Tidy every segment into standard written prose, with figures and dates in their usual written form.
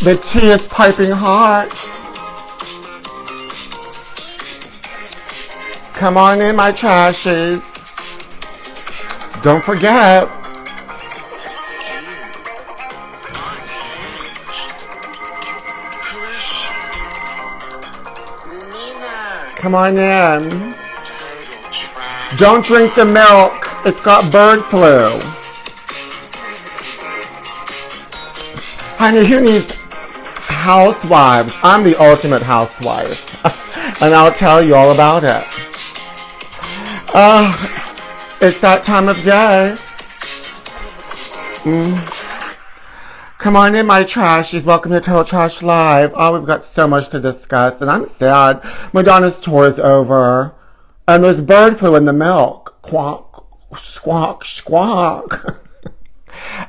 The tea is piping hot. Come on in, my trashies. Don't forget. Come on in. Don't drink the milk. It's got bird flu. Honey, who needs housewives? I'm the ultimate housewife. And I'll tell you all about it. It's that time of day. Come on in, my trashies. Welcome to Total Trash Live. Oh, we've got so much to discuss, and I'm sad. Madonna's tour is over, and there's bird flu in the milk. Quack, squawk, squawk.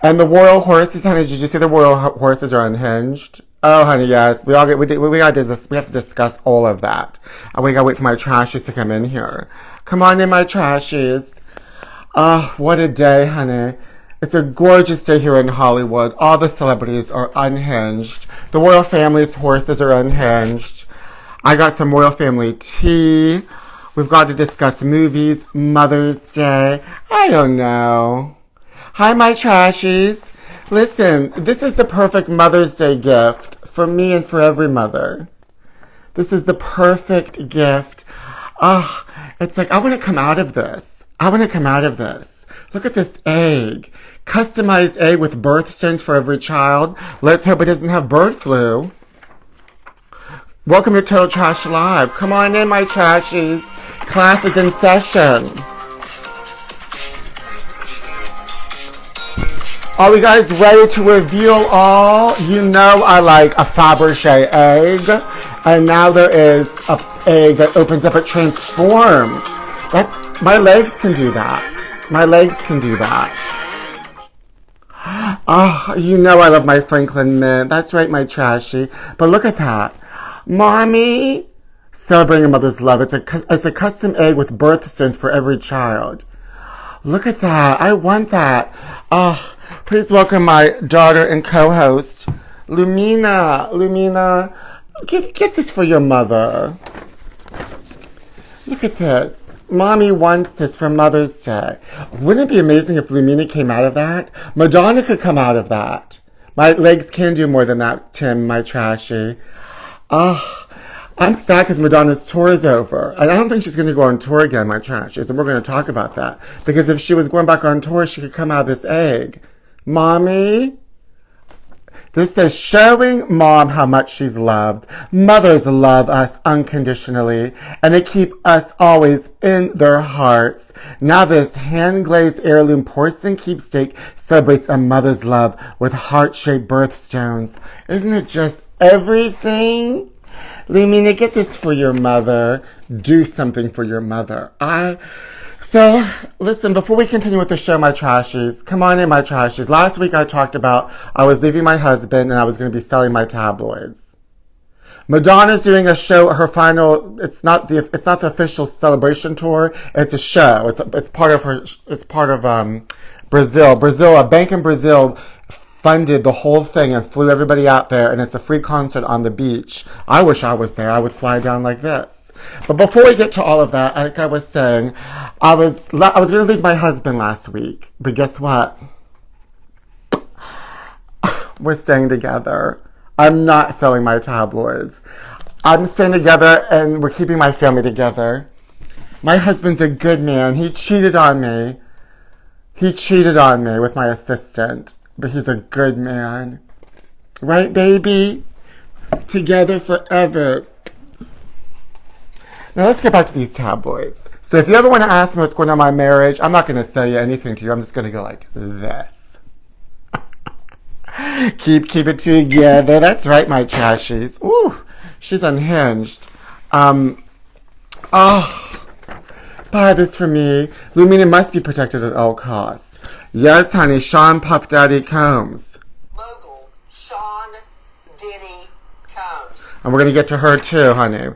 And the royal horses, honey, did you see the royal horses are unhinged? Oh, honey, yes. We have to discuss all of that. And we gotta wait for my trashies to come in here. Come on in, my trashies. Oh, what a day, honey. It's a gorgeous day here in Hollywood. All the celebrities are unhinged. The royal family's horses are unhinged. I got some royal family tea. We've got to discuss movies, Mother's Day. I don't know. Hi, my trashies. Listen, this is the perfect Mother's Day gift for me and for every mother. This is the perfect gift. Oh, it's like, I want to come out of this. I want to come out of this. Look at this egg. Customized egg with birthstones for every child. Let's hope it doesn't have bird flu. Welcome to Total Trash Live. Come on in, my trashies. Class is in session. Are we guys ready to reveal all? You know I like a Fabergé egg. And now there is an egg that opens up, it transforms. My legs can do that. My legs can do that. Oh, you know I love my Franklin mint. That's right, my trashy. But look at that. Mommy. Celebrating a mother's love. It's a custom egg with birthstones for every child. Look at that. I want that. Oh, please welcome my daughter and co-host, Lumina. Lumina, get this for your mother. Look at this. Mommy wants this for Mother's Day. Wouldn't it be amazing if Lumina came out of that? Madonna could come out of that. My legs can do more than that, Tim, my trashy. I'm sad because Madonna's tour is over. And I don't think she's going to go on tour again, my trashies. And we're going to talk about that. Because if she was going back on tour, she could come out of this egg. Mommy? This says, showing mom how much she's loved. Mothers love us unconditionally, and they keep us always in their hearts. Now this hand-glazed heirloom porcelain keepsake celebrates a mother's love with heart-shaped birthstones. Isn't it just everything? Lumina, get this for your mother. Do something for your mother. So, listen, before we continue with the show, my trashies, come on in, my trashies. Last week I talked about I was leaving my husband and I was going to be selling my tabloids. Madonna's doing a show, her final, it's not the official celebration tour, it's a show. It's part of Brazil. A bank in Brazil funded the whole thing and flew everybody out there, and it's a free concert on the beach. I wish I was there. I would fly down like this. But before we get to all of that, like I was saying, I was going to leave my husband last week. But guess what? We're staying together. I'm not selling my tabloids. I'm staying together and we're keeping my family together. My husband's a good man. He cheated on me. With my assistant. But he's a good man. Right, baby? Together forever. Now let's get back to these tabloids. So if you ever want to ask me what's going on in my marriage, I'm not going to say anything to you. I'm just going to go like this. Keep it together. That's right, my trashies. Ooh, she's unhinged. Buy this for me. Lumina must be protected at all costs. Yes, honey, Sean Puff Daddy Combs. Mogul, Sean Diddy Combs. And we're going to get to her too, honey.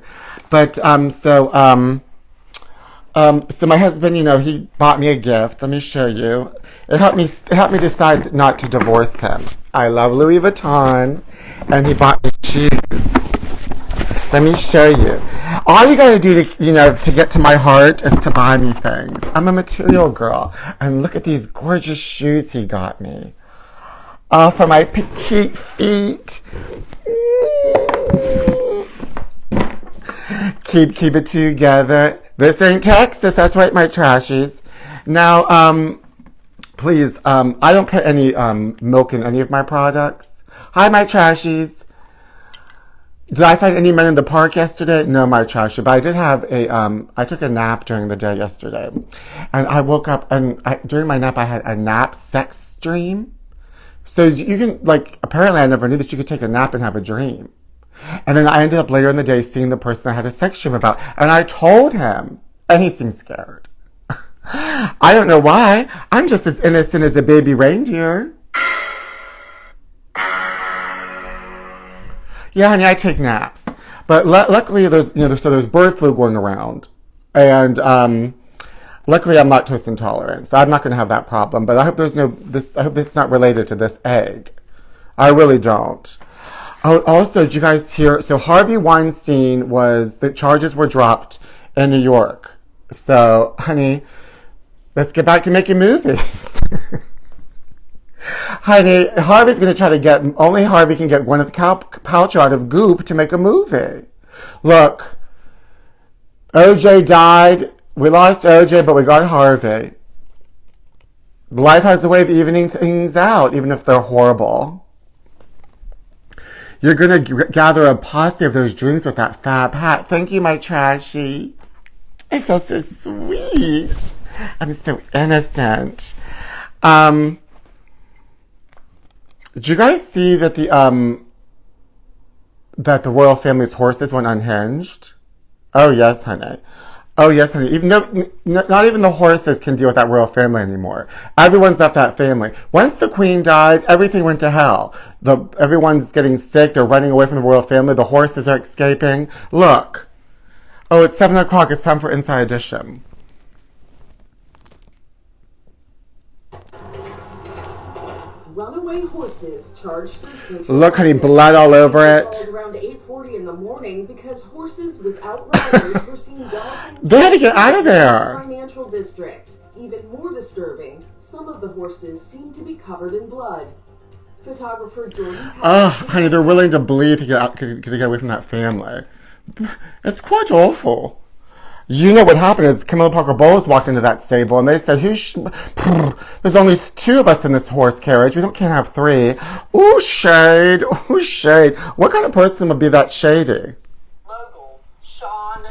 But, so my husband, he bought me a gift. Let me show you. It helped me decide not to divorce him. I love Louis Vuitton, and he bought me shoes. Let me show you. All you gotta do to get to my heart is to buy me things. I'm a material girl, and look at these gorgeous shoes he got me. Oh, for my petite feet. Keep it together. This ain't Texas. That's right, my trashies. Now, please, I don't put any milk in any of my products. Hi, my trashies. Did I find any men in the park yesterday? No, my trashy. But I did have I took a nap during the day yesterday. And I woke up, and during my nap, I had a nap sex dream. So you can, apparently I never knew that you could take a nap and have a dream. And then I ended up later in the day seeing the person I had a sex dream about. And I told him, and he seemed scared. I don't know why. I'm just as innocent as a baby reindeer. Yeah, honey, I take naps. But luckily there's bird flu going around. And luckily I'm lactose intolerant, so I'm not going to have that problem. But I hope I hope this is not related to this egg. I really don't. Oh, also, did you guys hear? So Harvey Weinstein the charges were dropped in New York. So, honey, let's get back to making movies. Honey, Harvey's going to try to only Harvey can get Gwyneth Paltrow out of Goop to make a movie. Look, OJ died. We lost OJ, but we got Harvey. Life has a way of evening things out, even if they're horrible. You're going to gather a posse of those dreams with that fab hat. Thank you, my trashy. I feel so sweet. I'm so innocent. Did you guys see that the royal family's horses went unhinged? Oh yes, honey. Oh yes, honey. Not even the horses can deal with that royal family anymore. Everyone's left that family. Once the queen died, everything went to hell. Everyone's getting sick. They're running away from the royal family. The horses are escaping. Look. Oh, it's 7 o'clock. It's time for Inside Edition. Runaway horses charged for social. Look, honey, blood all over it. Around 8:40 in the morning because horses without riders were seen galloping. They had to get out of there. Financial district. Even more disturbing, some of the horses seem to be covered in blood. Photographer Jordan. Oh, honey, they're willing to bleed to get away from that family. It's quite awful. You know what happened is Camilla Parker Bowles walked into that stable and they said, there's only 2 of us in this horse carriage. We can't have 3. Ooh, shade. Ooh, shade. What kind of person would be that shady? Mogul Sean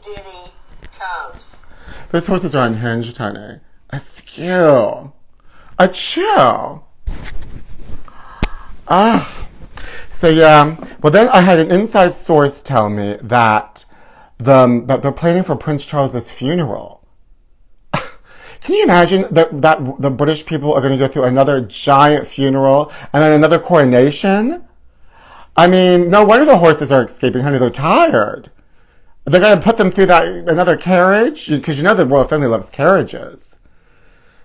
Diddy Combs. Those horses are unhinged, honey. A skill. A chill. Ah. So yeah. Well, then I had an inside source tell me that they're planning for Prince Charles's funeral. Can you imagine that the British people are going to go through another giant funeral and then another coronation? I mean, no wonder the horses are escaping, honey. They're tired. They're going to put them through another carriage because the royal family loves carriages.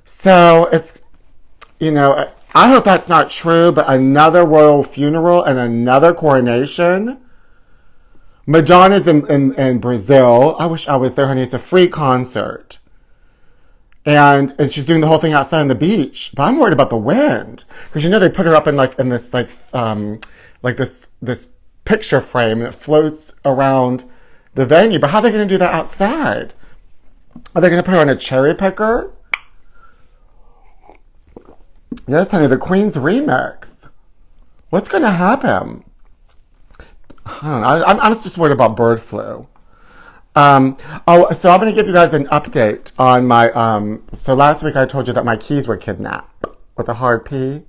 So it's, I hope that's not true, but another royal funeral and another coronation. Madonna's in Brazil. I wish I was there, honey. It's a free concert. And she's doing the whole thing outside on the beach. But I'm worried about the wind. Because they put her up in this picture frame that floats around the venue. But how are they going to do that outside? Are they going to put her on a cherry picker? Yes, honey, the Queen's remix. What's going to happen? I'm just worried about bird flu. So I'm going to give you guys an update on my, so last week I told you that my keys were kidnapped with a hard P.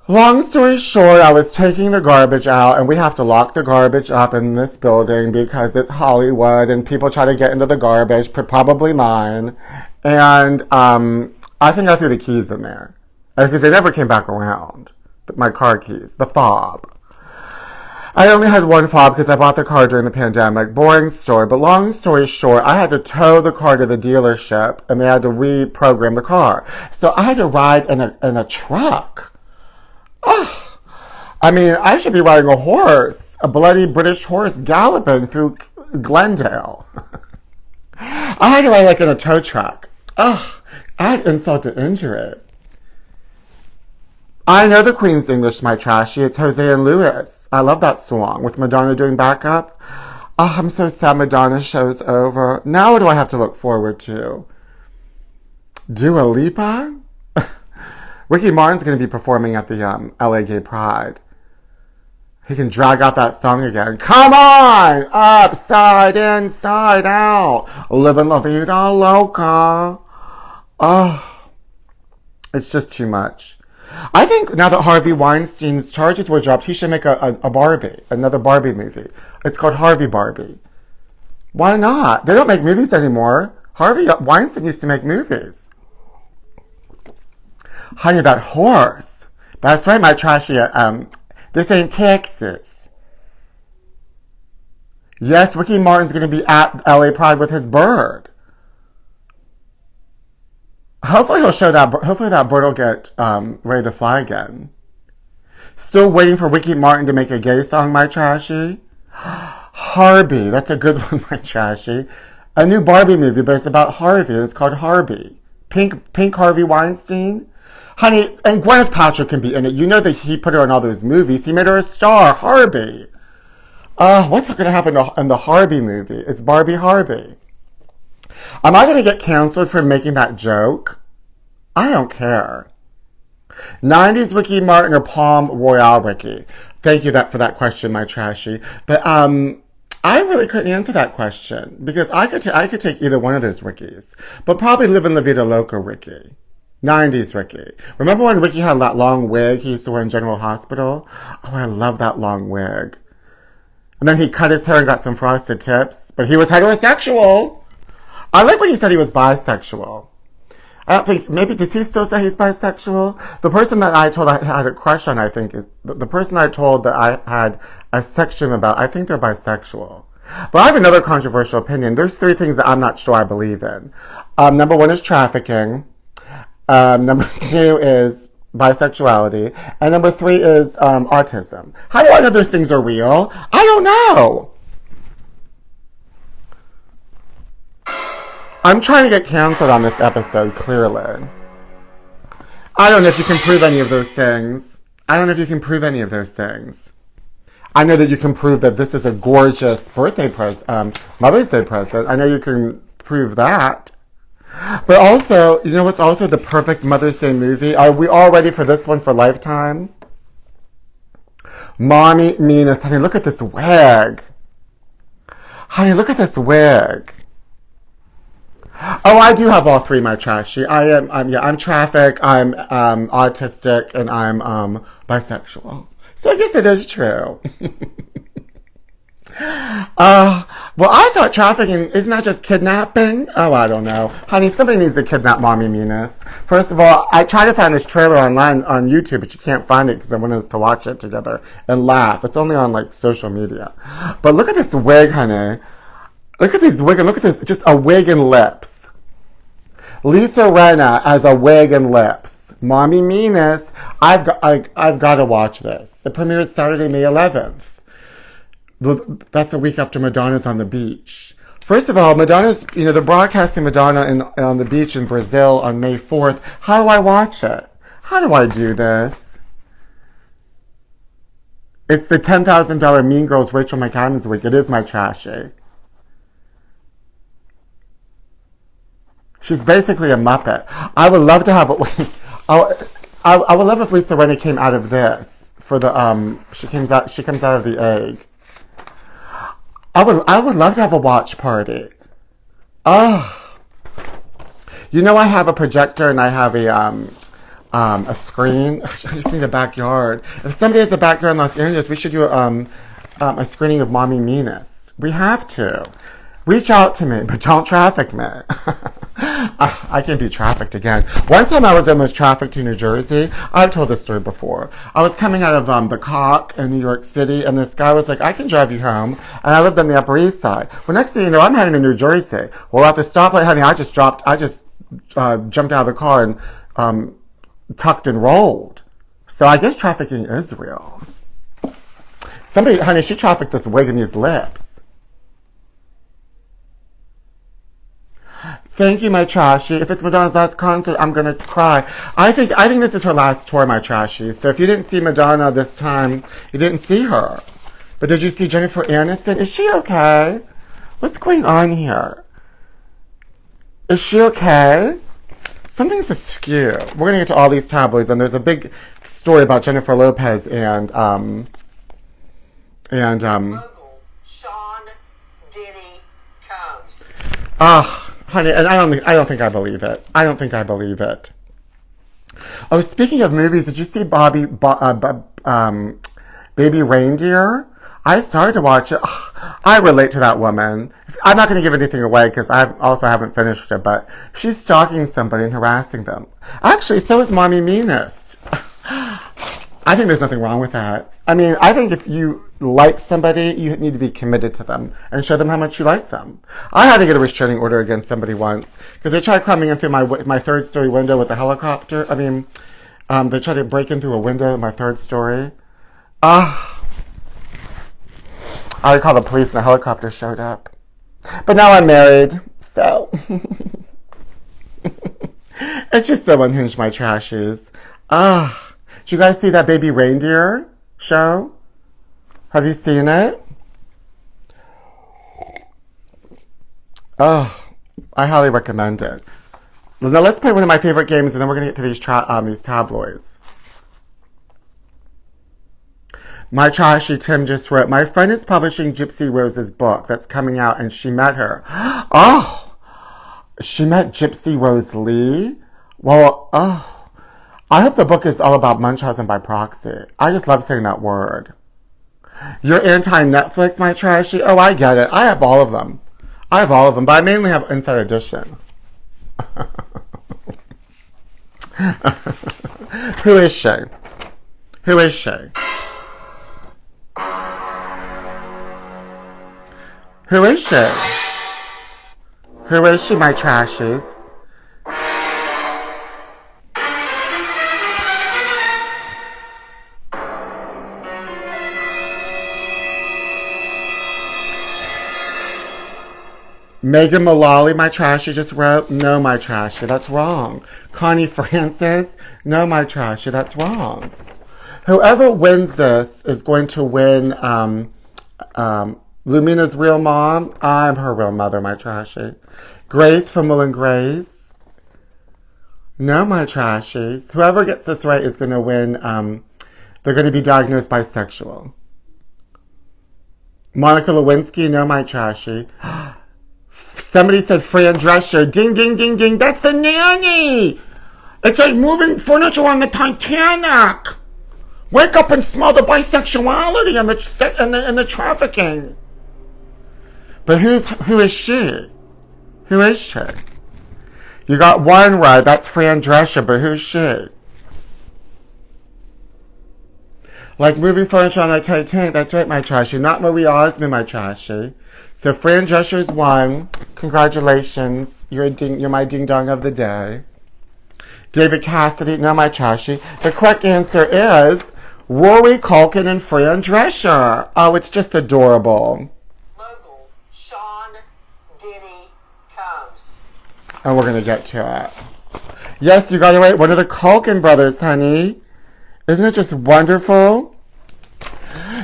Long story short, I was taking the garbage out, and we have to lock the garbage up in this building because it's Hollywood and people try to get into the garbage, probably mine. And I think I threw the keys in there because they never came back around. My car keys, the fob. I only had one fob because I bought the car during the pandemic. Boring story. But long story short, I had to tow the car to the dealership and they had to reprogram the car. So I had to ride in a truck. Oh, I mean, I should be riding a horse, a bloody British horse galloping through Glendale. I had to ride like in a tow truck. Oh, I had insult to injury. I know the Queen's English, my trashy. It's Jose and Louis. I love that song with Madonna doing backup. Oh, I'm so sad Madonna's show's over. Now what do I have to look forward to? Dua Lipa? Ricky Martin's going to be performing at the LA Gay Pride. He can drag out that song again. Come on! Upside, inside out. Living la vida loca. Oh, it's just too much. I think now that Harvey Weinstein's charges were dropped, he should make a Barbie, another Barbie movie. It's called Harvey Barbie. Why not? They don't make movies anymore. Harvey Weinstein used to make movies. Honey, that horse. That's right, my trashy. This ain't Texas. Yes, Ricky Martin's going to be at LA Pride with his bird. Hopefully he'll show that. Hopefully that bird will get ready to fly again. Still waiting for Ricky Martin to make a gay song, my trashy. Harvey, that's a good one, my trashy. A new Barbie movie, but it's about Harvey. It's called Harvey. Pink Harvey Weinstein. Honey, and Gwyneth Paltrow can be in it. You know that he put her in all those movies. He made her a star, Harvey. What's going to happen in the Harvey movie? It's Barbie Harvey. Am I going to get canceled for making that joke? I don't care. 90s Ricky Martin or Palm Royale Ricky? Thank you for that question, my trashy. But I really couldn't answer that question because I could take either one of those Rickies, but probably Live in La Vida Loca Ricky. 90s Ricky. Remember when Ricky had that long wig he used to wear in General Hospital? Oh, I love that long wig. And then he cut his hair and got some frosted tips, but he was heterosexual. I like when he said he was bisexual. I don't think, maybe, does he still say he's bisexual? The person that I told I had a crush on, I think, is the person I told that I had a section about, I think they're bisexual. But I have another controversial opinion. There's 3 things that I'm not sure I believe in. Number 1 is trafficking. Number 2 is bisexuality. And number 3 is autism. How do I know those things are real? I don't know. I'm trying to get canceled on this episode, clearly. I don't know if you can prove any of those things. I know that you can prove that this is a gorgeous birthday present, Mother's Day present. I know you can prove that. But also, you know what's also the perfect Mother's Day movie? Are we all ready for this one for Lifetime? Mommy Meanest. Honey, look at this wig. Oh, I do have all 3, my trashy. I'm traffic, I'm autistic, and I'm bisexual. So I guess it is true. Well, I thought trafficking, isn't that just kidnapping? Oh, I don't know. Honey, somebody needs to kidnap Mommy Meanest. First of all, I tried to find this trailer online on YouTube, but you can't find it because I wanted us to watch it together and laugh. It's only on, social media. But look at this wig, honey. Look at this wig, and look at this, just a wig and lips. Lisa Rinna as a wig and lips. Mommy Meanest. I've got to watch this. It premieres Saturday, May 11th. That's a week after Madonna's on the beach. First of all, they're broadcasting Madonna on the beach in Brazil on May 4th. How do I watch it? How do I do this? It's the $10,000 Mean Girls Rachel McAdams week. It is my trashy. She's basically a Muppet. I would love to have it. I would love if Lisa Rinna came out of this for the she comes out of the egg. I would love to have a watch party. Oh, I have a projector and I have a screen. I just need a backyard. If somebody has a backyard in Los Angeles, we should do a screening of Mommy Meanest. We have to. Reach out to me, but don't traffic me. I can be trafficked again. One time I was almost trafficked to New Jersey. I've told this story before. I was coming out of the Cock in New York City, and this guy was like, I can drive you home. And I lived on the Upper East Side. Well, next thing you know, I'm heading to New Jersey. Well, at the stoplight, honey, I just jumped out of the car and tucked and rolled. So I guess trafficking is real. Somebody, honey, she trafficked this wig and these lips. Thank you, my trashy. If it's Madonna's last concert, I'm gonna cry. I think this is her last tour, my trashy. So if you didn't see Madonna this time, you didn't see her. But did you see Jennifer Aniston? Is she okay? What's going on here? Is she okay? Something's askew. We're gonna get to all these tabloids, and there's a big story about Jennifer Lopez and Mogul Sean Diddy Combs. Honey, and I don't think I believe it. I don't think I believe it. Oh, speaking of movies, did you see Baby Reindeer? I started to watch it. I relate to that woman. I'm not going to give anything away because I also haven't finished it, but she's stalking somebody and harassing them. Actually, so is Mommy Meanest. I think there's nothing wrong with that. I mean, I think if you like somebody, you need to be committed to them and show them how much you like them. I had to get a restraining order against somebody once because they tried climbing in through my third-story window with a helicopter. I mean, they tried to break in through a window in my third story. I called the police and the helicopter showed up. But now I'm married, so... It's just so unhinged, my trashies. Did you guys see that Baby Reindeer show? Have you seen it? Oh, I highly recommend it. Now let's play one of my favorite games, and then we're going to get to these tabloids. My trashy Tim just wrote, my friend is publishing Gypsy Rose's book that's coming out, and she met her. Oh, she met Gypsy Rose Lee? Well, I hope the book is all about Munchausen by proxy. I just love saying that word. You're anti-Netflix, my trashy? Oh, I get it. I have all of them. But I mainly have Inside Edition. Who is she? Who is she? Who is she? Who is she, my trashies? Megan Mullally, my trashy, just wrote, no, my trashy, that's wrong. Connie Francis, no, my trashy, that's wrong. Whoever wins this is going to win Lumina's real mom. I'm her real mother, my trashy. Grace from Will and Grace. No, my trashies. Whoever gets this right is going to win. They're going to be diagnosed bisexual. Monica Lewinsky, no, my trashy. Somebody said Fran Drescher. Ding, ding, ding, ding. That's the nanny. It's like moving furniture on the Titanic. Wake up and smell the bisexuality and the trafficking. But who is she? Who is she? You got one right. That's Fran Drescher, but who's she? Like moving furniture on the Titanic. That's right, my trashy. Not Marie Osmond, my trashy. So Fran Drescher's won. Congratulations. You're my ding-dong of the day. David Cassidy, no, my trashy. The correct answer is Rory Culkin and Fran Drescher. Oh, it's just adorable. Mogul Sean Diddy Combs. And we're going to get to it. Yes, you got it right. One of the Culkin brothers, honey. Isn't it just wonderful?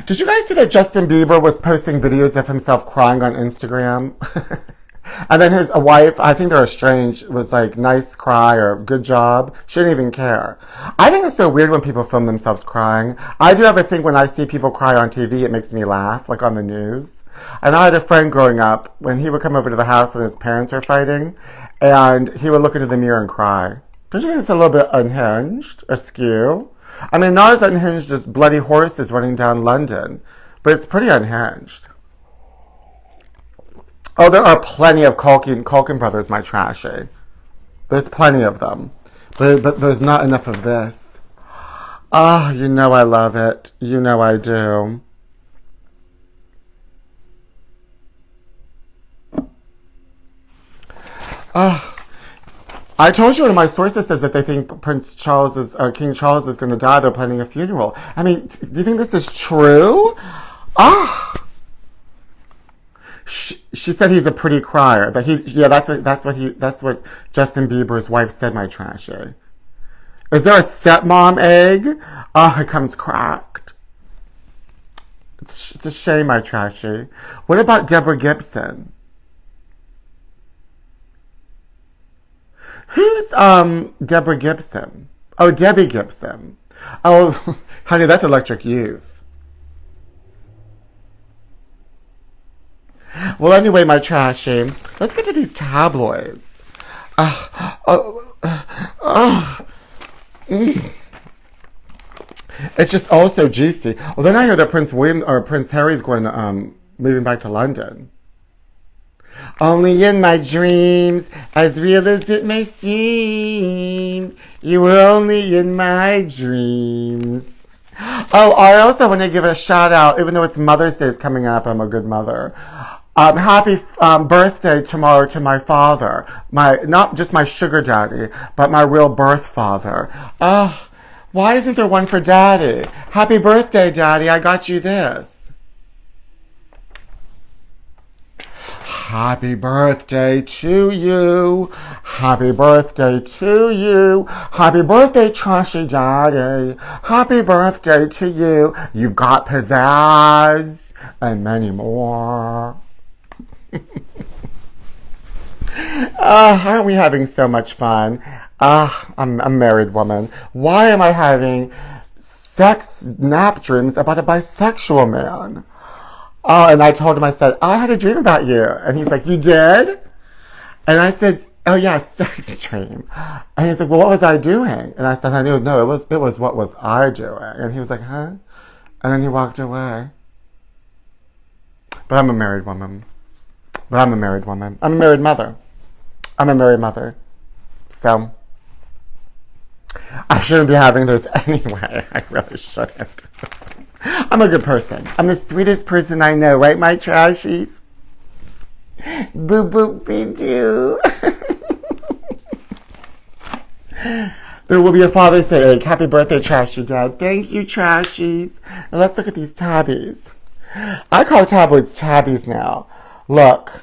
Did you guys see that Justin Bieber was posting videos of himself crying on Instagram? And then his wife, I think they're estranged, was like, nice cry or good job. She didn't even care. I think it's so weird when people film themselves crying. I do have a thing when I see people cry on TV, it makes me laugh, like on the news. And I had a friend growing up, when he would come over to the house and his parents were fighting, and he would look into the mirror and cry. Don't you think it's a little bit unhinged, askew? I mean, not as unhinged as bloody horses running down London, but it's pretty unhinged. Oh, there are plenty of Culkin brothers, my trashy. There's plenty of them. But there's not enough of this. Ah, you know I love it. You know I do. Ah. I told you one of my sources says that they think King Charles is going to die. They're planning a funeral. I mean, do you think this is true? Ah. She said he's a pretty crier. That's what Justin Bieber's wife said, my trashy. Is there a stepmom egg? Oh, it comes cracked. It's a shame, my trashy. What about Deborah Gibson? Who's Deborah Gibson? Oh, Debbie Gibson. Oh, honey, that's Electric Youth. Well, anyway, my trashy, let's get to these tabloids. It's just all so juicy. Well, then I hear that Prince Harry's going to moving back to London. Only in my dreams, as real as it may seem, you were only in my dreams. Oh, I also want to give a shout out, even though it's Mother's Day is coming up, I'm a good mother. Happy birthday tomorrow to my father. Not just my sugar daddy, but my real birth father. Why isn't there one for Daddy? Happy birthday, Daddy. I got you this. Happy birthday to you. Happy birthday to you. Happy birthday, trashy Daddy. Happy birthday to you. You've got pizzazz and many more. Aren't we having so much fun? I'm a married woman. Why am I having sex nap dreams about a bisexual man? Oh, and I told him, I said, I had a dream about you. And he's like, you did? And I said, oh yeah, sex dream. And he's like, well, what was I doing? And I said, I knew, no, it was what was I doing? And he was like, huh? And then he walked away. But I'm a married woman. I'm a married mother. I'm a married mother. So, I shouldn't be having those anyway. I really shouldn't. I'm a good person. I'm the sweetest person I know, right, my trashies? Boo boo be doo. There will be a Father's Day egg. Happy birthday, Trashy Dad. Thank you, trashies. Now let's look at these tabbies. I call tabloids tabbies now. Look.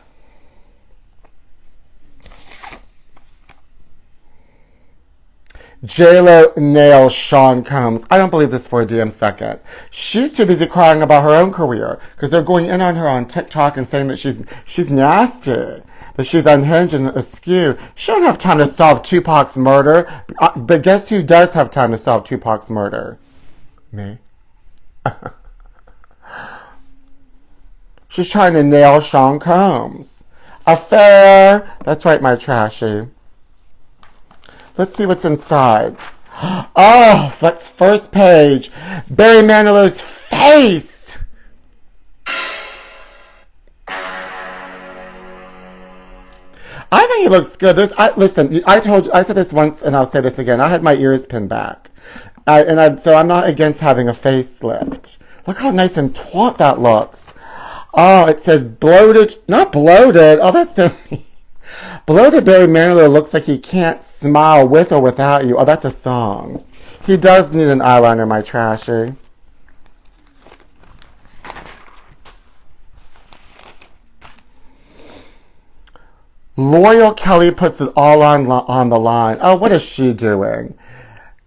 J-Lo nails Sean Combs. I don't believe this for a damn second. She's too busy crying about her own career because they're going in on her on TikTok and saying that she's nasty, that she's unhinged and askew. She don't have time to solve Tupac's murder. But guess who does have time to solve Tupac's murder? Me. She's trying to nail Sean Combs. Affair. That's right, my trashy. Let's see what's inside. Oh, that's first page. Barry Manilow's face. I think he looks good. Listen, I said this once and I'll say this again. I had my ears pinned back. So I'm not against having a facelift. Look how nice and taut that looks. Oh, it says bloated, not bloated. Oh, that's so mean. Bloated Barry Manilow looks like he can't smile with or without you. Oh, that's a song. He does need an eyeliner, my trashy. Loyal Kelly puts it all on the line. Oh, what is she doing?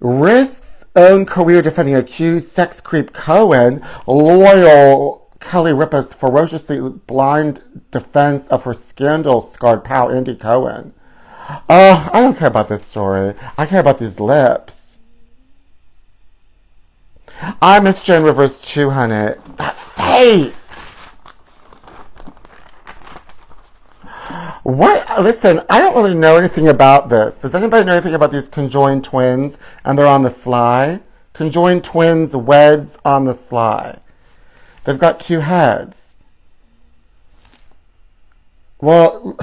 Risks own career defending accused sex creep Cohen. Loyal Kelly Ripa's ferociously blind defense of her scandal-scarred pal Andy Cohen. Oh, I don't care about this story. I care about these lips. I miss Joan Rivers too, honey. That face! What? Listen, I don't really know anything about this. Does anybody know anything about these conjoined twins and they're on the sly? Conjoined twins weds on the sly. They've got two heads. Well,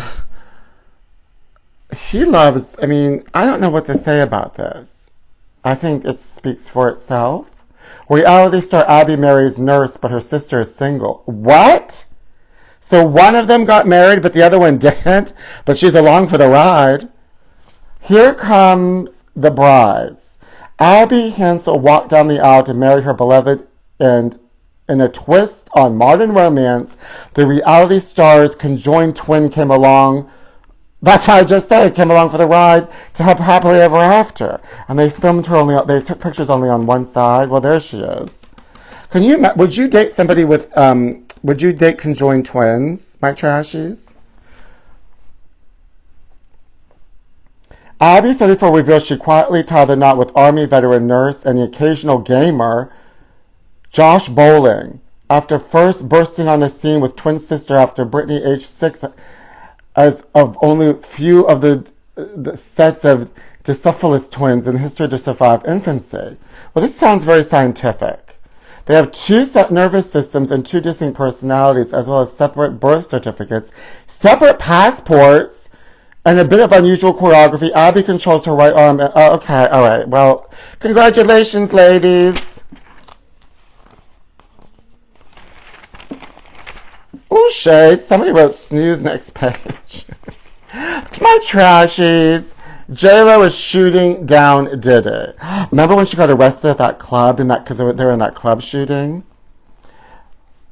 he loves, I mean, I don't know what to say about this. I think it speaks for itself. Reality star Abby marries nurse, but her sister is single. What? So one of them got married, but the other one didn't, but she's along for the ride. Here comes the brides. Abby Hansel walked down the aisle to marry her beloved, and in a twist on modern romance, the reality star's conjoined twin came along. That's what I just said. Came along for the ride to have happily ever after. And they filmed her only. They took pictures only on one side. Well, there she is. Would you date somebody with? Would you date conjoined twins, my trashies? Abby, 34, reveals she quietly tied the knot with Army veteran nurse and the occasional gamer, Josh Bowling, after first bursting on the scene with twin sister after Brittany, age 6, as of only few of the sets of Decephalus twins in history to survive infancy. Well, this sounds very scientific. They have two set nervous systems and two distinct personalities, as well as separate birth certificates, separate passports, and a bit of unusual choreography. Abby controls her right arm. Okay, all right. Well, congratulations, ladies. Ooh, shade. Somebody wrote snooze next page. My trashies. J-Lo is shooting down Diddy. Remember when she got arrested at that club because they were in that club shooting?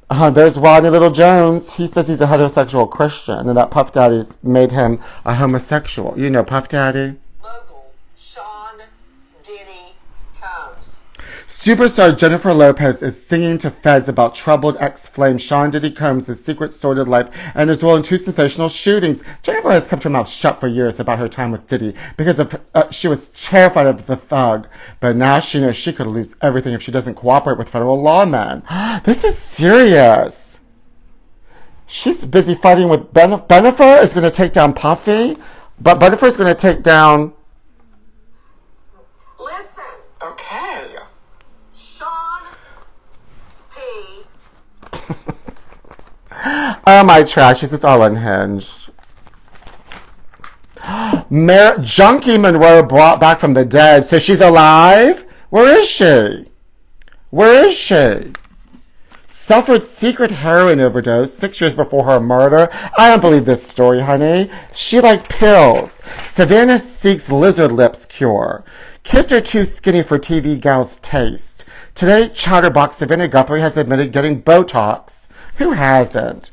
There's Rodney Little Jones. He says he's a heterosexual Christian, and that Puff Daddy's made him a homosexual. You know Puff Daddy? Mogul Sean Diddy Combs. Superstar Jennifer Lopez is singing to feds about troubled ex-flame Sean Diddy Combs' secret sordid life and his role in two sensational shootings. Jennifer has kept her mouth shut for years about her time with Diddy because she was terrified of the thug. But now she knows she could lose everything if she doesn't cooperate with federal lawmen. This is serious. She's busy fighting with Bennifer is going to take down Puffy, but Bennifer is going to take down... Listen. Okay. Sean P. Oh, my trashies, it's all unhinged. Junkie Monroe brought back from the dead, so she's alive? Where is she? Where is she? Suffered secret heroin overdose 6 years before her murder. I don't believe this story, honey. She liked pills. Savannah seeks lizard lips cure. Kissed her too skinny for TV gal's taste. Today, Chatterbox Savannah Guthrie has admitted getting Botox. Who hasn't?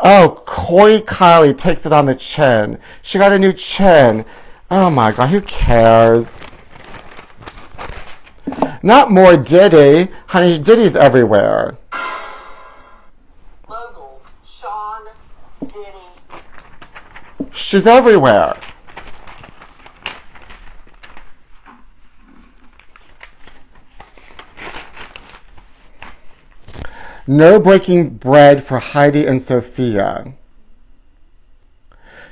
Oh, Coy Kylie takes it on the chin. She got a new chin. Oh my God, who cares? Not more Diddy. Honey, Diddy's everywhere. Mogul Sean Diddy. She's everywhere. No breaking bread for Heidi and Sofia.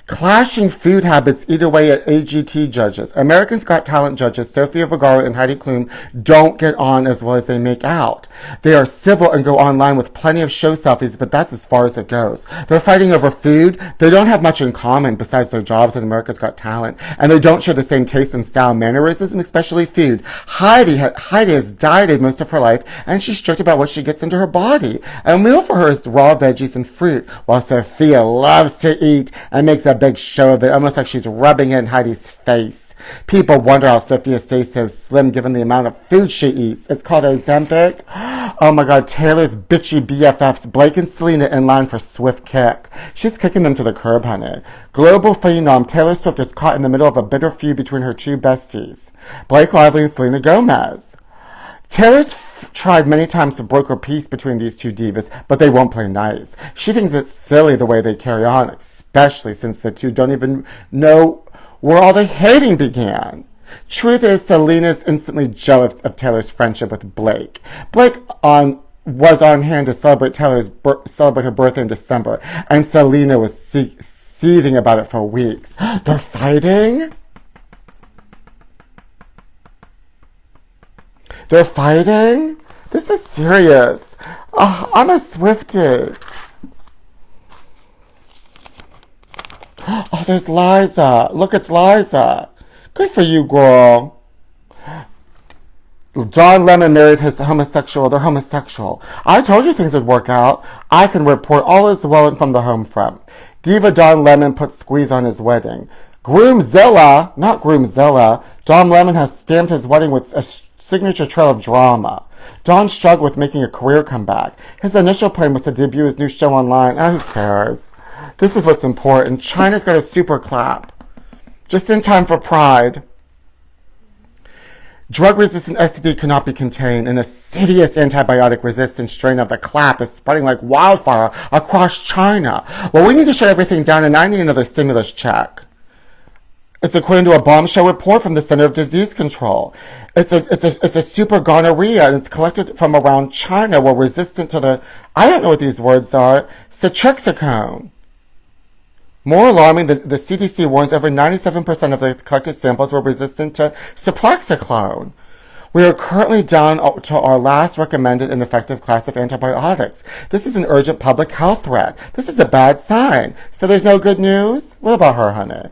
Clashing food habits eat away at AGT judges. America's Got Talent judges Sofia Vergara and Heidi Klum don't get on as well as they make out. They are civil and go online with plenty of show selfies, but that's as far as it goes. They're fighting over food. They don't have much in common besides their jobs at America's Got Talent, and they don't share the same taste and style, mannerisms, and especially food. Heidi has dieted most of her life, and she's strict about what she gets into her body. A meal for her is raw veggies and fruit, while Sofia loves to eat and makes a big show of it, almost like she's rubbing it in Heidi's face. People wonder how Sofia stays so slim given the amount of food she eats. It's called Ozempic. Oh my God, Taylor's bitchy BFFs, Blake and Selena, in line for swift kick. She's kicking them to the curb, honey. Global phenom Taylor Swift is caught in the middle of a bitter feud between her two besties, Blake Lively and Selena Gomez. Taylor's tried many times to broker peace between these two divas, but they won't play nice. She thinks it's silly the way they carry on, especially since the two don't even know where all the hating began. Truth is, Selena's instantly jealous of Taylor's friendship with Blake. Blake was on hand to celebrate her birthday in December, and Selena was seething about it for weeks. They're fighting? They're fighting? This is serious. I'm a Swiftie. Oh, there's Liza. Look, it's Liza. Good for you, girl. John Lemon married his homosexual. They're homosexual. I told you things would work out. I can report all is well from the home front. Diva John Lemon put squeeze on his wedding. Groomzilla, not Groomzilla, John Lemon has stamped his wedding with a signature trail of drama. John struggled with making a career comeback. His initial plan was to debut his new show online. Oh, who cares? This is what's important. China's got a super clap. Just in time for Pride. Drug-resistant STD cannot be contained. An insidious antibiotic-resistant strain of the clap is spreading like wildfire across China. Well, we need to shut everything down, and I need another stimulus check. It's according to a bombshell report from the Center of Disease Control. It's a super gonorrhea, and it's collected from around China. We're resistant to the, I don't know what these words are, cetrizicone. More alarming, the CDC warns over 97% of the collected samples were resistant to ciprofloxacin. We are currently down to our last recommended and effective class of antibiotics. This is an urgent public health threat. This is a bad sign. So there's no good news? What about her, honey?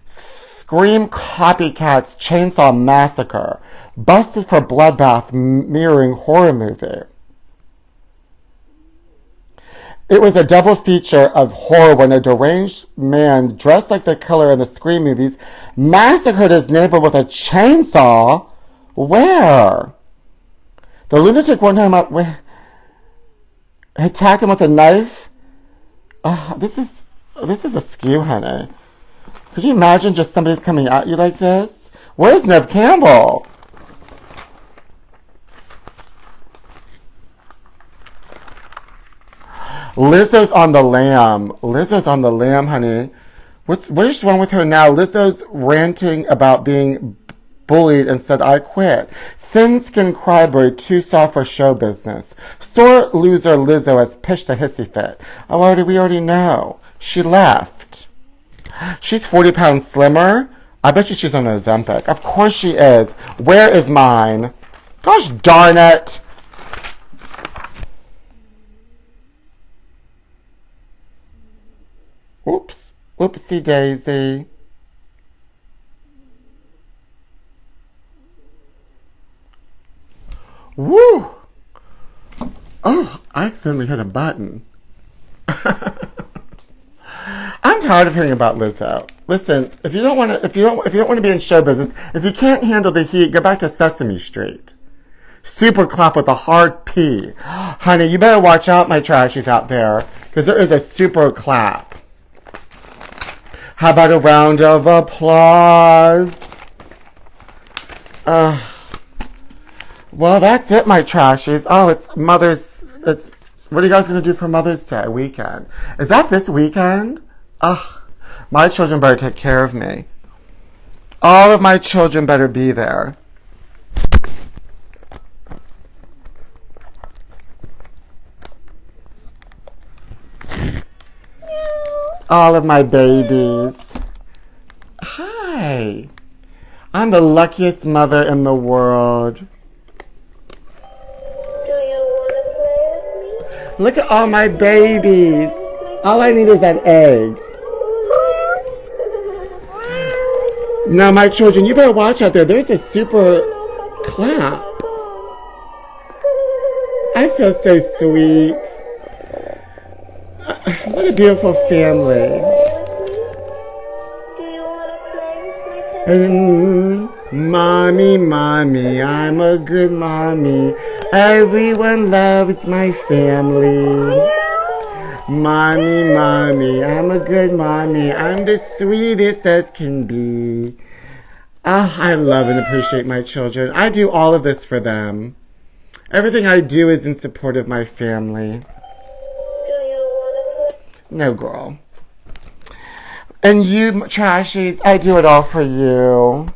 Scream copycats chainsaw massacre. Busted for bloodbath mirroring horror movie. It was a double feature of horror when a deranged man dressed like the killer in the Scream movies massacred his neighbor with a chainsaw. Where? The lunatic one time attacked him with a knife. This is a skew, honey. Could you imagine just somebody's coming at you like this? Where's Nev Campbell? Lizzo's on the lam. Lizzo's on the lam, honey. What's wrong with her now? Lizzo's ranting about being bullied and said, I quit. Thin-skinned cryboy, too soft for show business. Sore loser Lizzo has pitched a hissy fit. We already know. She left. She's 40 pounds slimmer. I bet you she's on Ozempic. Of course she is. Where is mine? Gosh darn it. Oops. Oopsie daisy. Woo! Oh, I accidentally hit a button. I'm tired of hearing about Lizzo. Listen, if you don't want to be in show business, if you can't handle the heat, go back to Sesame Street. Super clap with a hard P. Honey, you better watch out, my trashies out there, because there is a super clap. How about a round of applause? Well, that's it, my trashies. Oh, what are you guys going to do for Mother's Day weekend? Is that this weekend? My children better take care of me. All of my children better be there. All of my babies. Hi. I'm the luckiest mother in the world. Look at all my babies. All I need is that egg. Now, my children, you better watch out there. There's a super clap. I feel so sweet. What a beautiful family. Mommy, mommy, I'm a good mommy. Everyone loves my family. Mommy, mommy, I'm a good mommy. I'm the sweetest as can be. I love and appreciate my children. I do all of this for them. Everything I do is in support of my family. No, girl. And you, trashies, I do it all for you.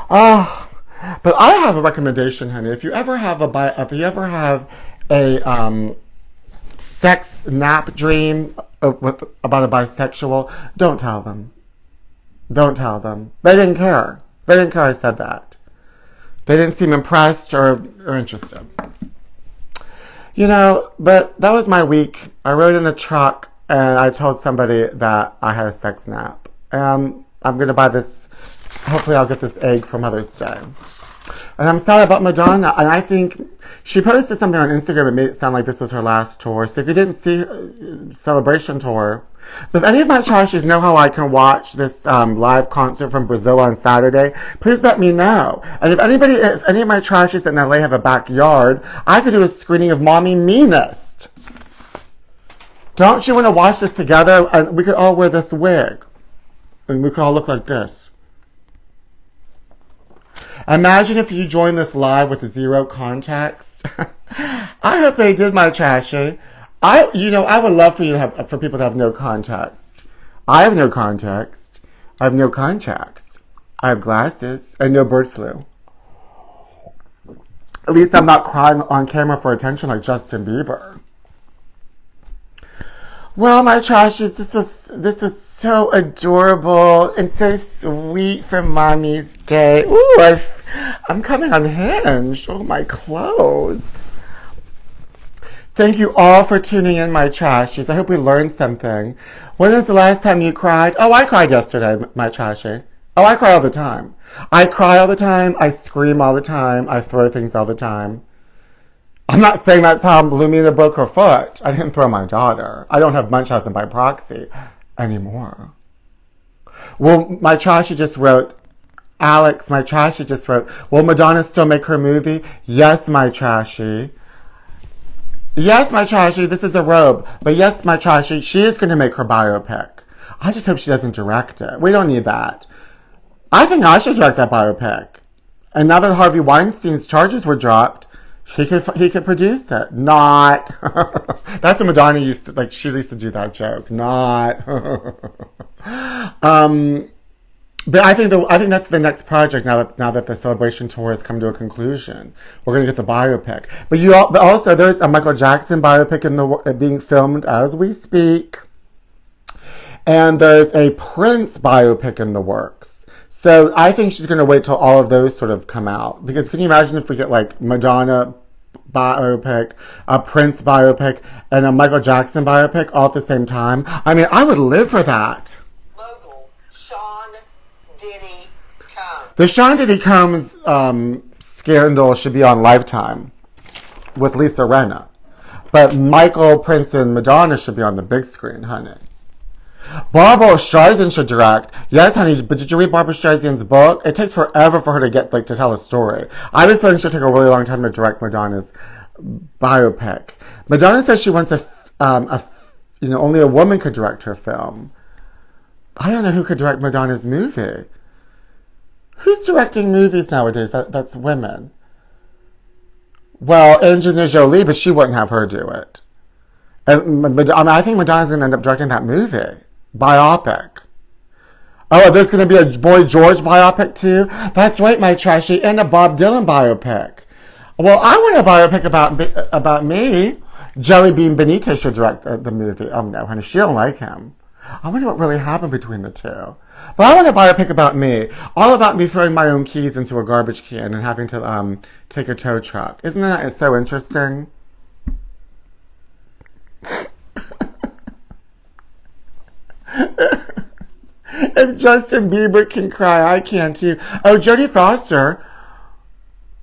But I have a recommendation, honey. If you ever have a sex nap dream about a bisexual, don't tell them. Don't tell them. They didn't care. They didn't care I said that. They didn't seem impressed or interested. You know, but that was my week. I rode in a truck and I told somebody that I had a sex nap. I'm going to buy this. Hopefully I'll get this egg for Mother's Day. And I'm sad about Madonna. And I think she posted something on Instagram that made it sound like this was her last tour. So if you didn't see Celebration Tour, if any of my trashies know how I can watch this live concert from Brazil on Saturday, please let me know. And if any of my trashies in LA have a backyard, I could do a screening of Mommy Meanest. Don't you want to watch this together? And we could all wear this wig. And we could all look like this. Imagine if you joined this live with zero context. I hope they did, my trashy. I would love for people to have no context. I have no context. I have no contacts. I have glasses and no bird flu. At least I'm not crying on camera for attention like Justin Bieber. Well, my trashies, this was so adorable and so sweet for Mommy's Day. Ooh, I'm coming unhinged. Oh, my clothes. Thank you all for tuning in, my trashies. I hope we learned something. When was the last time you cried? Oh, I cried yesterday, my trashy. Oh, I cry all the time. I cry all the time. I scream all the time. I throw things all the time. I'm not saying that's how Lumina broke her foot. I didn't throw my daughter. I don't have Munchausen by proxy anymore. Well, my trashy just wrote, Alex, my trashy just wrote, will Madonna still make her movie? Yes, my trashy. Yes, my trashy, this is a robe. But yes, my trashy, she is going to make her biopic. I just hope she doesn't direct it. We don't need that. I think I should direct that biopic. And now that Harvey Weinstein's charges were dropped, he could produce it. Not. That's what Madonna used to, like, she used to do that joke. Not. But I think that's the next project now that the Celebration Tour has come to a conclusion. We're going to get the biopic. But also there's a Michael Jackson biopic being filmed as we speak. And there's a Prince biopic in the works. So I think she's going to wait till all of those sort of come out. Because can you imagine if we get like Madonna biopic, a Prince biopic, and a Michael Jackson biopic all at the same time? I mean, I would live for that. Mogul Sean Diddy Combs. The Sean Diddy Combs scandal should be on Lifetime with Lisa Rinna. But Michael, Prince, and Madonna should be on the big screen, honey. Barbara Streisand should direct. Yes, honey, but did you read Barbara Streisand's book? It takes forever for her to tell a story. I have a feeling she'll take a really long time to direct Madonna's biopic. Madonna says she wants only a woman could direct her film. I don't know who could direct Madonna's movie. Who's directing movies nowadays? That's women. Well, Angelina Jolie, but she wouldn't have her do it. And I think Madonna's going to end up directing that movie. Biopic. Oh, there's going to be a Boy George biopic too? That's right, my trashy. And a Bob Dylan biopic. Well, I want a biopic about me. Jelly Bean Benitez should direct the movie. Oh no, honey, she don't like him. I wonder what really happened between the two. But I want a biopic about me. All about me throwing my own keys into a garbage can and having to take a tow truck. Isn't that so interesting? If Justin Bieber can cry, I can too. Oh, Jodie Foster.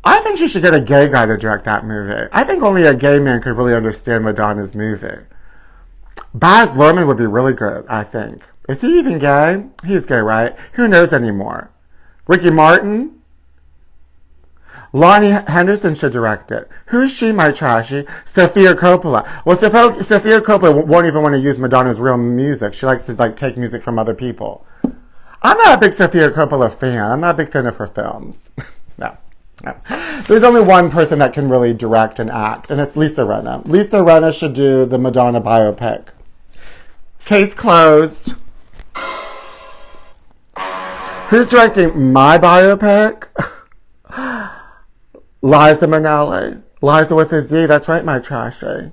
I think she should get a gay guy to direct that movie. I think only a gay man could really understand Madonna's movie. Baz Luhrmann would be really good, I think. Is he even gay? He's gay, right? Who knows anymore? Ricky Martin? Lonnie Henderson should direct it. Who's she, my trashy? Sofia Coppola. Well, Sofia Coppola won't even want to use Madonna's real music. She likes to take music from other people. I'm not a big Sofia Coppola fan. I'm not a big fan of her films. No. There's only one person that can really direct and act, and it's Lisa Rinna. Lisa Rinna should do the Madonna biopic. Case closed. Who's directing my biopic? Liza Minnelli. Liza with a Z. That's right, my trashy.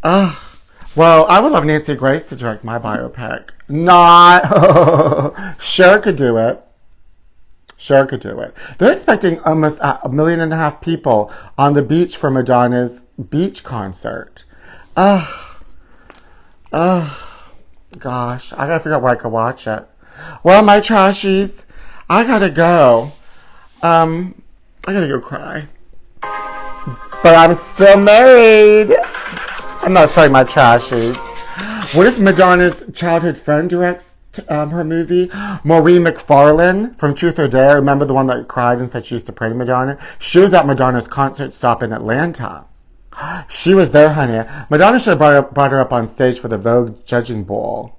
Well, I would love Nancy Grace to direct my biopic. Not. Cher could do it. Cher could do it. They're expecting almost 1.5 million people on the beach for Madonna's beach concert. Gosh, I gotta figure out where I could watch it. Well, my trashies, I gotta go. I gotta go cry. But I'm still married. I'm not sorry, my trashies. What if Madonna's childhood friend directs her movie? Maureen McFarlane from Truth or Dare. Remember the one that cried and said she used to pray to Madonna? She was at Madonna's concert stop in Atlanta. She was there, honey. Madonna should have brought her up on stage for the Vogue judging bowl.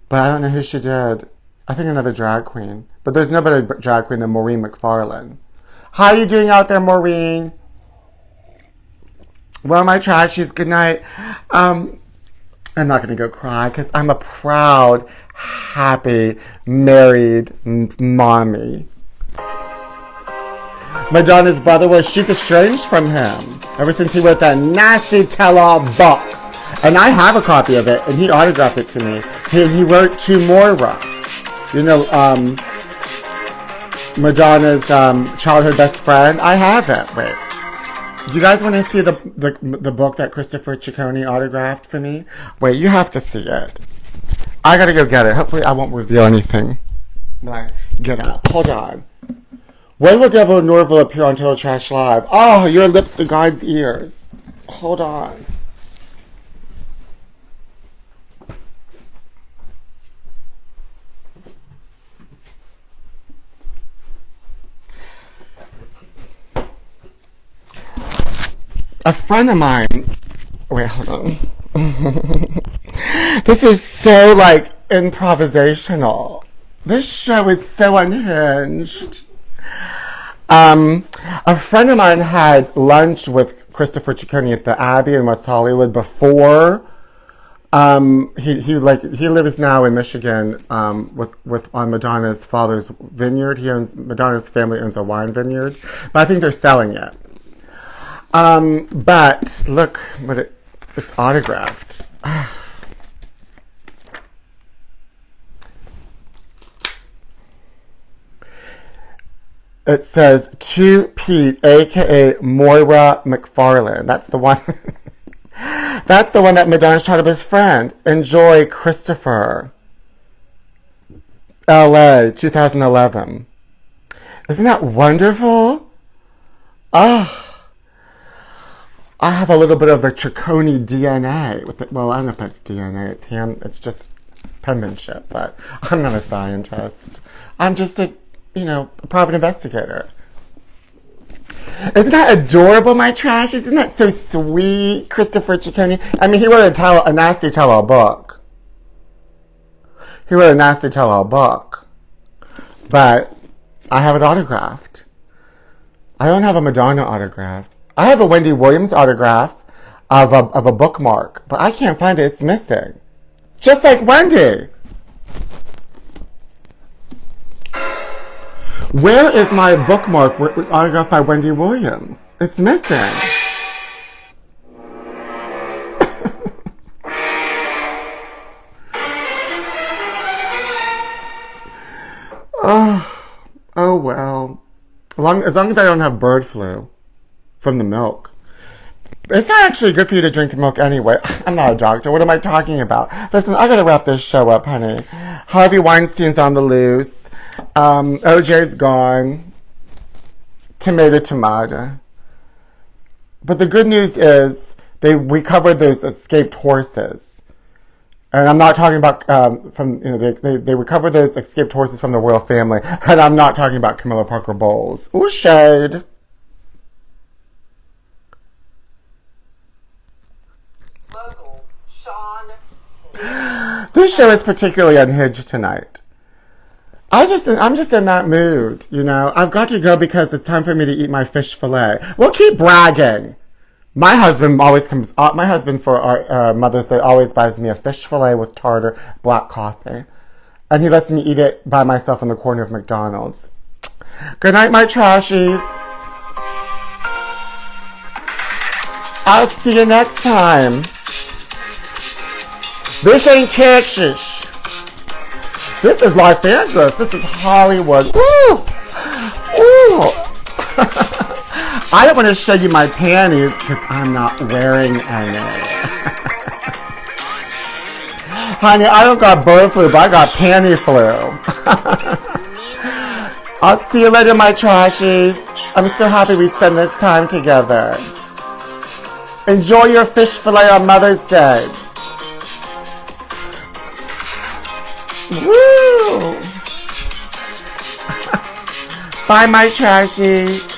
But I don't know who she did. I think another drag queen. But there's no better drag queen than Maureen McFarlane. How you doing out there, Maureen? Well, my trashies, good night. I'm not going to go cry because I'm a proud, happy, married mommy. Madonna's brother she's estranged from him ever since he wrote that nasty tell-all book. And I have a copy of it, and he autographed it to me. He wrote to Moira. You know, Madonna's childhood best friend. I have it. Wait. Do you guys want to see the book that Christopher Ciccone autographed for me? Wait, you have to see it. I gotta go get it. Hopefully I won't reveal anything when I get up. Hold on. When will Deborah Norville appear on Total Trash Live? Oh, your lips to God's ears. Hold on. A friend of mine, wait, hold on. This is so, like, improvisational. This show is so unhinged. A friend of mine had lunch with Christopher Ciccone at the Abbey in West Hollywood before. He lives now in Michigan with on Madonna's father's vineyard. Madonna's family owns a wine vineyard, but I think they're selling it. But look what it's autographed. It says, to Pete, a.k.a. Moira McFarlane. That's the one. That's the one that Madonna's childhood friend. Enjoy, Christopher. L.A., 2011. Isn't that wonderful? I have a little bit of the Ciccone DNA. Well, I don't know if that's DNA. It's just penmanship, but I'm not a scientist. I'm just a private investigator. Isn't that adorable, my trash? Isn't that so sweet, Christopher Ciccone? I mean, he wrote a nasty tell-all book. But I have it autographed. I don't have a Madonna autograph. I have a Wendy Williams autograph of a bookmark, but I can't find it. It's missing. Just like Wendy. Where is my bookmark autographed by Wendy Williams? It's missing. Oh well. As long as I don't have bird flu from the milk. It's not actually good for you to drink milk anyway. I'm not a doctor. What am I talking about? Listen, I gotta wrap this show up, honey. Harvey Weinstein's on the loose. OJ's gone. Tomato. But the good news is they recovered those escaped horses. And I'm not talking about they recovered those escaped horses from the royal family. And I'm not talking about Camilla Parker Bowles. Ooh, shade. Local Sean This show is particularly unhinged tonight. I'm just in that mood, I've got to go because it's time for me to eat my fish fillet. We'll keep bragging. My husband for our Mother's Day always buys me a fish fillet with tartar black coffee. And he lets me eat it by myself in the corner of McDonald's. Good night, my trashies. I'll see you next time. This ain't Texas. This is Los Angeles. This is Hollywood. Woo! Ooh! I don't want to show you my panties because I'm not wearing any. Honey, I don't got bird flu, but I got panty flu. I'll see you later, my trashies. I'm so happy we spend this time together. Enjoy your fish fillet on Mother's Day. Woo! Bye, my trashies.